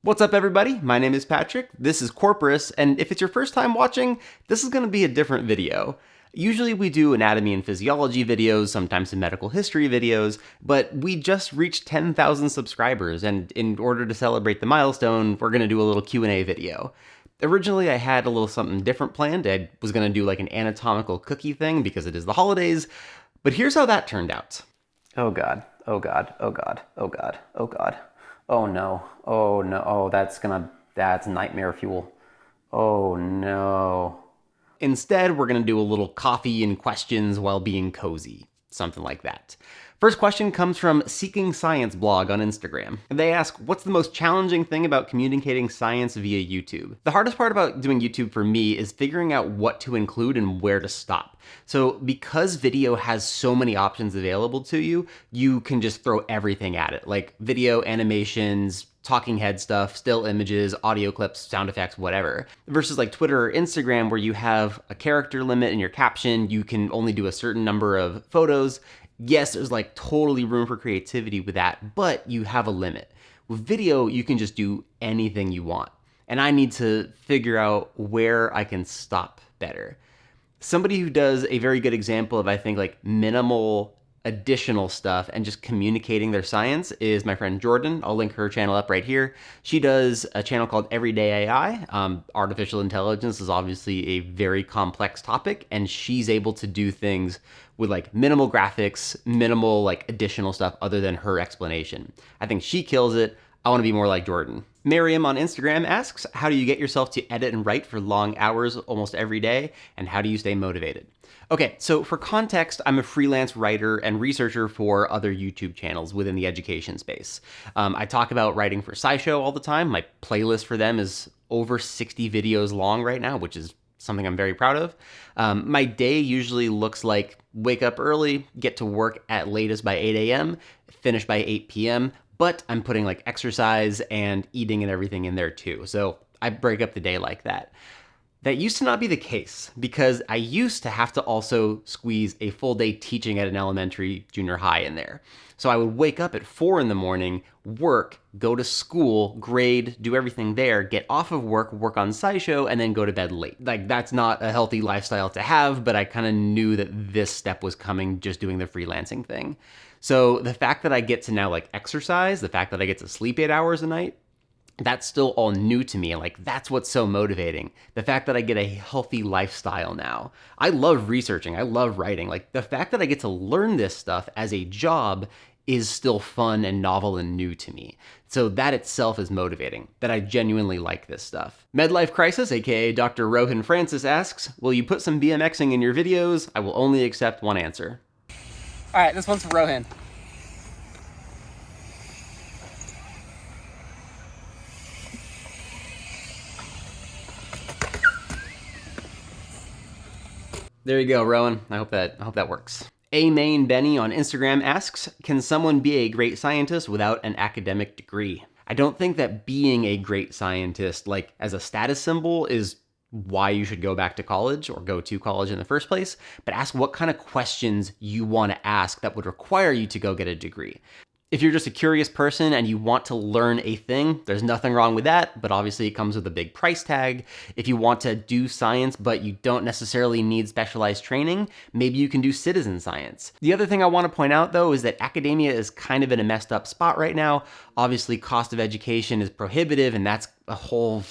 What's up, everybody? My name is Patrick, this is Corporis, and if it's your first time watching, this is going to be a different video. Usually we do anatomy and physiology videos, sometimes some medical history videos, but we just reached 10,000 subscribers, and in order to celebrate the milestone, we're going to do a little Q&A video. Originally, I had a little something different planned. I was going to do like an anatomical cookie thing because it is the holidays, but here's how that turned out. Oh god, oh god, oh god, oh god, oh god. Oh no, oh no, oh that's nightmare fuel. Oh no. Instead, we're gonna do a little coffee and questions while being cozy. Something like that. First question comes from Seeking Science blog on Instagram. They ask, what's the most challenging thing about communicating science via YouTube? The hardest part about doing YouTube for me is figuring out what to include and where to stop. So because video has so many options available to you, you can just throw everything at it, like video, animations, talking head stuff, still images, audio clips, sound effects, whatever. Versus like Twitter or Instagram where you have a character limit in your caption, you can only do a certain number of photos. Yes, there's like totally room for creativity with that, but you have a limit. With video, you can just do anything you want. And I need to figure out where I can stop better. Somebody who does a very good example of, I think, like minimal additional stuff and just communicating their science is my friend Jordan. I'll link her channel up right here. She does a channel called Everyday AI. Artificial intelligence is obviously a very complex topic, and she's able to do things with like minimal graphics, minimal like additional stuff other than her explanation. I think she kills it. I want to be more like Jordan. Miriam on Instagram asks, how do you get yourself to edit and write for long hours almost every day? And how do you stay motivated? Okay, so for context, I'm a freelance writer and researcher for other YouTube channels within the education space. I talk about writing for SciShow all the time. My playlist for them is over 60 videos long right now, which is something I'm very proud of. My day usually looks like wake up early, get to work at latest by 8 a.m., finish by 8 p.m., but I'm putting like exercise and eating and everything in there too. So I break up the day like that. That used to not be the case because I used to have to also squeeze a full day teaching at an elementary, junior high in there. So I would wake up at 4 in the morning, work, go to school, grade, do everything there, get off of work, work on SciShow, and then go to bed late. Like that's not a healthy lifestyle to have, but I kind of knew that this step was coming just doing the freelancing thing. So the fact that I get to now like exercise, the fact that I get to sleep 8 hours a night, that's still all new to me. And like, that's what's so motivating. The fact that I get a healthy lifestyle now. I love researching. I love writing. Like the fact that I get to learn this stuff as a job is still fun and novel and new to me. So that itself is motivating, that I genuinely like this stuff. Medlife Crisis, aka Dr. Rohan Francis asks, will you put some BMXing in your videos? I will only accept one answer. All right, this one's for Rohan. There you go, Rowan. I hope that works. A Main Benny on Instagram asks, can someone be a great scientist without an academic degree? I don't think that being a great scientist, like as a status symbol, is why you should go back to college or go to college in the first place, but ask what kind of questions you want to ask that would require you to go get a degree. If you're just a curious person and you want to learn a thing, there's nothing wrong with that, but obviously it comes with a big price tag. If you want to do science, but you don't necessarily need specialized training, maybe you can do citizen science. The other thing I want to point out though is that academia is kind of in a messed up spot right now. Obviously, cost of education is prohibitive, and that's a whole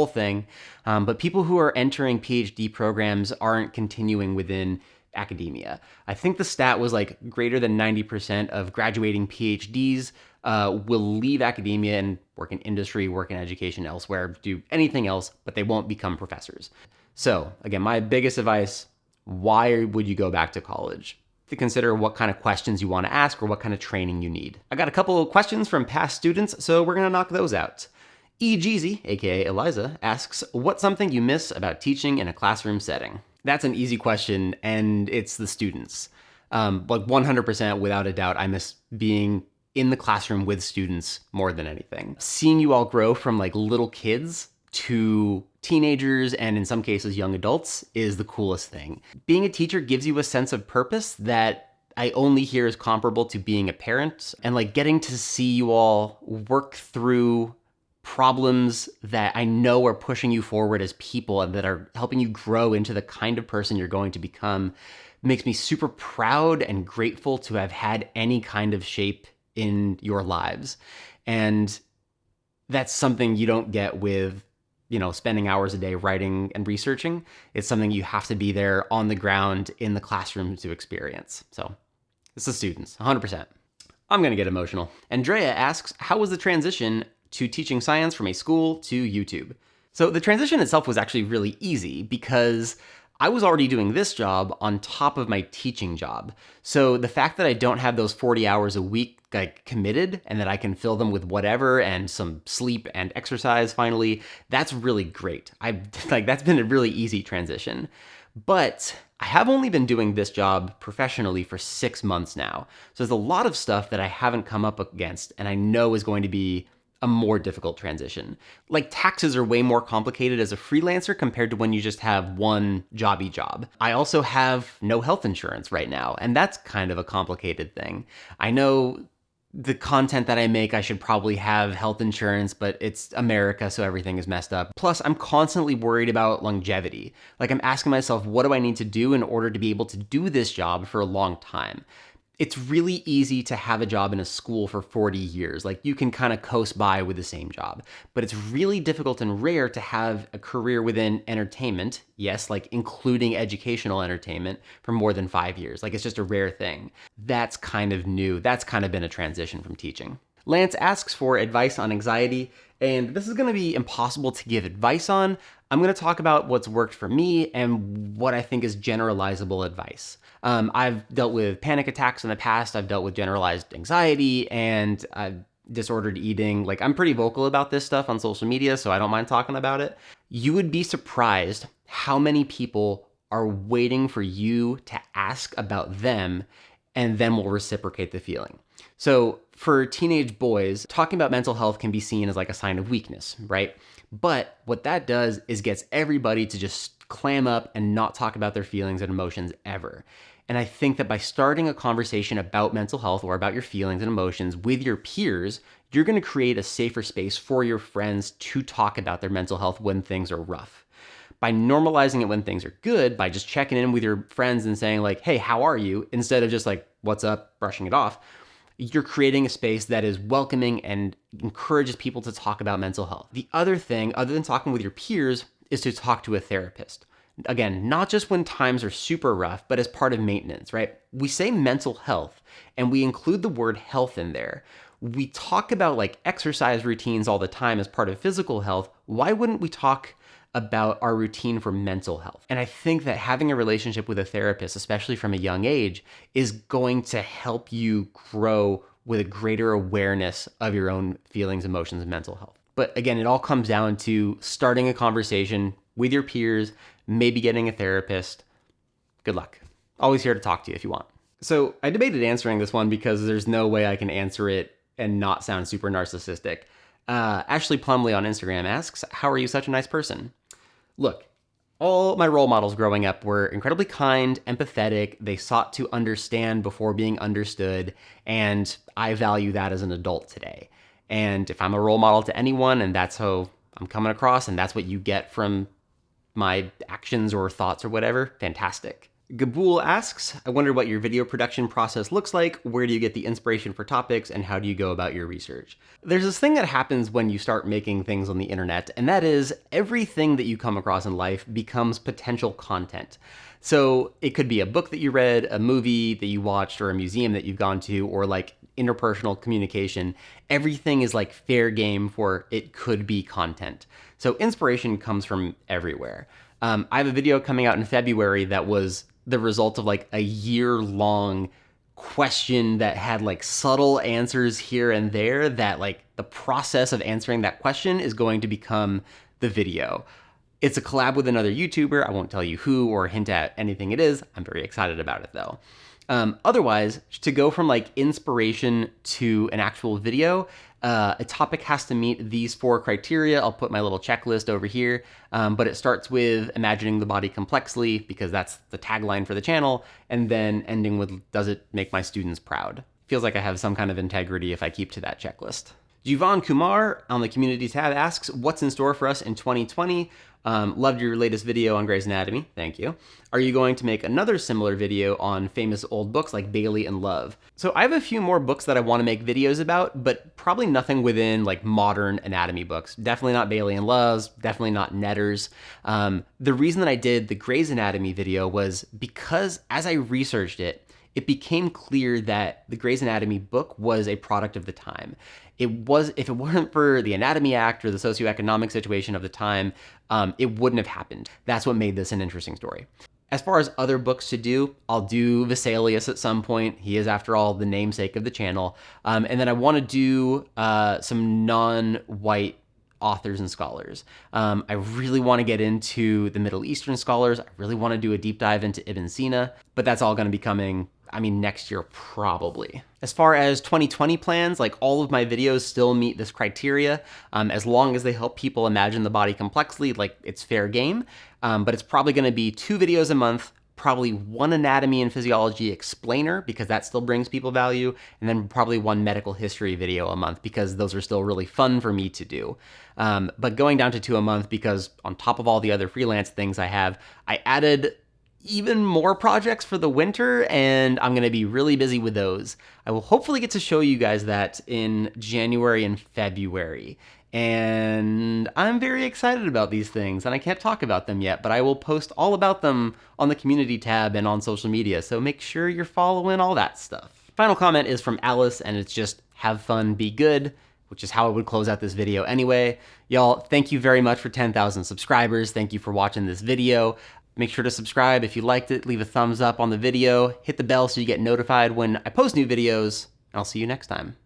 thing. But people who are entering PhD programs aren't continuing within academia. I think the stat was like greater than 90% of graduating PhDs will leave academia and work in industry, work in education elsewhere, do anything else, but they won't become professors. So again, my biggest advice, why would you go back to college? To consider what kind of questions you want to ask or what kind of training you need. I got a couple of questions from past students, so we're gonna knock those out. E. Jeezy, aka Eliza, asks, what's something you miss about teaching in a classroom setting? That's an easy question, and it's the students. Like 100% without a doubt, I miss being in the classroom with students more than anything. Seeing you all grow from like little kids to teenagers and in some cases young adults is the coolest thing. Being a teacher gives you a sense of purpose that I only hear is comparable to being a parent, and like getting to see you all work through problems that I know are pushing you forward as people and that are helping you grow into the kind of person you're going to become makes me super proud and grateful to have had any kind of shape in your lives. And that's something you don't get with, spending hours a day writing and researching. It's something you have to be there on the ground in the classroom to experience. So it's the students, 100%. I'm gonna get emotional. Andrea asks, how was the transition to teaching science from a school to YouTube? So the transition itself was actually really easy because I was already doing this job on top of my teaching job. So the fact that I don't have those 40 hours a week committed and that I can fill them with whatever and some sleep and exercise finally, that's really great. That's been a really easy transition. But I have only been doing this job professionally for 6 months now. So there's a lot of stuff that I haven't come up against and I know is going to be a more difficult transition. Like taxes are way more complicated as a freelancer compared to when you just have one jobby job. I also have no health insurance right now, and that's kind of a complicated thing. I know the content that I make, I should probably have health insurance, but it's America, so everything is messed up. Plus, I'm constantly worried about longevity. Like I'm asking myself, what do I need to do in order to be able to do this job for a long time? It's really easy to have a job in a school for 40 years. Like you can kind of coast by with the same job, but it's really difficult and rare to have a career within entertainment. Yes, like including educational entertainment for more than 5 years. Like it's just a rare thing. That's kind of new. That's kind of been a transition from teaching. Lance asks for advice on anxiety, and this is going to be impossible to give advice on. I'm going to talk about what's worked for me and what I think is generalizable advice. I've dealt with panic attacks in the past. I've dealt with generalized anxiety and disordered eating. Like I'm pretty vocal about this stuff on social media, so I don't mind talking about it. You would be surprised how many people are waiting for you to ask about them and then will reciprocate the feeling. So for teenage boys, talking about mental health can be seen as like a sign of weakness, right? But what that does is gets everybody to just clam up and not talk about their feelings and emotions ever. And I think that by starting a conversation about mental health or about your feelings and emotions with your peers, you're going to create a safer space for your friends to talk about their mental health when things are rough. By normalizing it when things are good, by just checking in with your friends and saying like, hey, how are you? Instead of just like, what's up, brushing it off, you're creating a space that is welcoming and encourages people to talk about mental health. The other thing, other than talking with your peers, is to talk to a therapist. Again, not just when times are super rough, but as part of maintenance, right? We say mental health and we include the word health in there. We talk about like exercise routines all the time as part of physical health. Why wouldn't we talk about our routine for mental health? And I think that having a relationship with a therapist, especially from a young age, is going to help you grow with a greater awareness of your own feelings, emotions, and mental health. But again, it all comes down to starting a conversation with your peers, maybe getting a therapist. Good luck. Always here to talk to you if you want. So I debated answering this one because there's no way I can answer it and not sound super narcissistic. Ashley Plumley on Instagram asks, how are you such a nice person? Look, all my role models growing up were incredibly kind, empathetic. They sought to understand before being understood, and I value that as an adult today. And if I'm a role model to anyone and that's how I'm coming across and that's what you get from my actions or thoughts or whatever, fantastic. Gabul asks, I wonder what your video production process looks like. Where do you get the inspiration for topics and how do you go about your research? There's this thing that happens when you start making things on the internet, and that is everything that you come across in life becomes potential content. So it could be a book that you read, a movie that you watched, or a museum that you've gone to, or like interpersonal communication. Everything is like fair game for it could be content. So inspiration comes from everywhere. I have a video coming out in February that was the result of like a year-long question that had like subtle answers here and there that like the process of answering that question is going to become the video. It's a collab with another YouTuber. I won't tell you who or hint at anything it is. I'm very excited about it though. Otherwise, to go from like inspiration to an actual video, a topic has to meet these 4 criteria. I'll put my little checklist over here, but it starts with imagining the body complexly because that's the tagline for the channel, and then ending with, does it make my students proud? Feels like I have some kind of integrity if I keep to that checklist. Jivan Kumar on the community tab asks, what's in store for us in 2020? Loved your latest video on Grey's Anatomy. Thank you. Are you going to make another similar video on famous old books like Bailey and Love? So I have a few more books that I want to make videos about, but probably nothing within like modern anatomy books. Definitely not Bailey and Love's, definitely not Netter's. The reason that I did the Grey's Anatomy video was because as I researched it, it became clear that the Grey's Anatomy book was a product of the time. If it weren't for the Anatomy Act or the socioeconomic situation of the time, it wouldn't have happened. That's what made this an interesting story. As far as other books to do, I'll do Vesalius at some point. He is, after all, the namesake of the channel. And then I want to do some non-white authors and scholars. I really want to get into the Middle Eastern scholars. I really want to do a deep dive into Ibn Sina, but that's all going to be coming, next year probably. As far as 2020 plans, like all of my videos still meet this criteria. As long as they help people imagine the body complexly, like it's fair game. But it's probably going to be 2 videos a month, probably 1 anatomy and physiology explainer because that still brings people value, and then probably 1 medical history video a month because those are still really fun for me to do. But going down to 2 a month because on top of all the other freelance things I have, I added even more projects for the winter, and I'm going to be really busy with those. I will hopefully get to show you guys that in January and February. And I'm very excited about these things, and I can't talk about them yet, but I will post all about them on the community tab and on social media, so make sure you're following all that stuff. Final comment is from Alice, and it's just have fun, be good, which is how I would close out this video anyway. Y'all, thank you very much for 10,000 subscribers. Thank you for watching this video. Make sure to subscribe if you liked it, leave a thumbs up on the video, hit the bell so you get notified when I post new videos, and I'll see you next time.